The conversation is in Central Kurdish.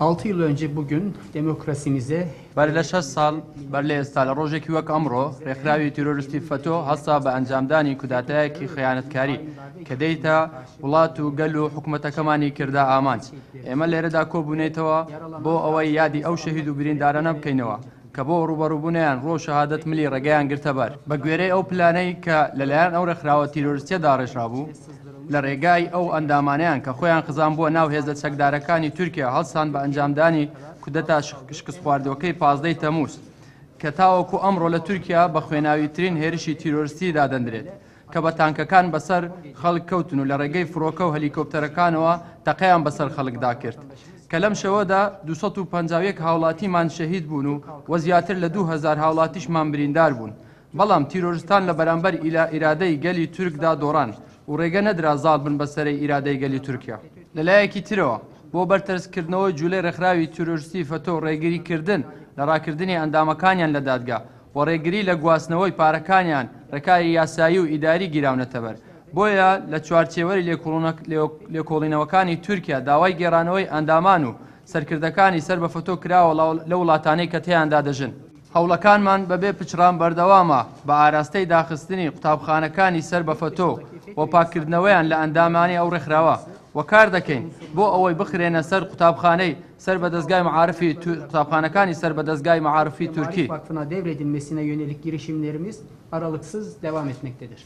6 yıl önce bugün demokrasimize بەر لە 6 ساڵ بەر لە ئێستا لە ڕۆژێکی وەک ئەمڕۆ ڕێکخراوی تیرۆریستی فتۆ هەستا بە ئەنجامدانی کوداتایەکی خەیانەتکاری کە دەیتە وڵات و گەل و حکوومەتەکەمانی کردا ئامانج. ئێمە لێرەدا کۆبوونێتەوە بۆ ئەوەی یادی ئەو شەهید و بریندارانە بکەینەوە کە بۆ ڕوبەڕووبوونیان ڕۆ شەهادەت ملی ڕێگەیان گرتە بەر بە گوێرەی ئەو پلانەی کە لەلایەن ئەو ڕێکخراوە تیرۆریستیەدا ڕێژرا بوو لە ڕێگای ئەو ئەندامانیان کە خۆیان خزان بووە ناو هێزە چەکدارەکانی تورکیا هەڵسان بە ئەنجامدانی کودەتا شکست خواردوەکەی 15 تەمووس کە تاوەکو ئەمڕۆ لە تورکیا بە خوێناویترین هێرشی تیرۆریستی دادەندرێت کە بە تانکەکان بەسەر خەڵک کەوتن و لە ڕێگەی فڕۆکە و هەلیکۆپتەرەکانەوە تەقەیان بەسەر خەڵکدا کرد کە لەم شەوەدا 251 هاوڵاتیمان شەهید بوون و وە زیاتر لە 2000 هاوڵاتیشمان بریندار بوون. بەڵام تیرۆریستان لە بەرامبەر ئیرادەی گەلی تورکدا دۆڕان و ڕێگە نەدرا زاڵ بن بەسەرەی ئیرادەی گەلی تورکیا. لەلایەکی ترەوە بۆ بەرتەرسکردنەوەی جوولەی ڕێکخراوی تیرۆریستی فتۆ ڕێگریکردن لە ڕاکردنی ئەندامەکانیان لە دادگا و ڕێگری لە گواستنەوەی پارەکانیان ڕێکاری یاسایی و ئیداری گیراونەتە بەر. بۆیە لە چوارچێوەری لێکۆڵینەوەکانی تورکیا داوای گێڕانەوەی ئەندامان و سەرکردەکانی سەر بە فتۆ کراوە لە وڵاتانەی کە تێیاندا دەژن. هەوڵەکانمان بەبێ پچران بەردەوامە بە ئاراستەی داخستنی قوتابخانەکانی سەر بە فتۆ و پاکردنەوەیان لە ئەندامانی ئەو ڕێکخراوە و کار دەکەین بۆ ئەوەی بخرێنە سەر قوتابخانەی سەر بە دەستگای معارفی قوتابخانەکانی سەر بە دەستگای معارفی تورکی. Vakfı'na devredilmesine yönelik girişimlerimiz aralıksız devam etmektedir.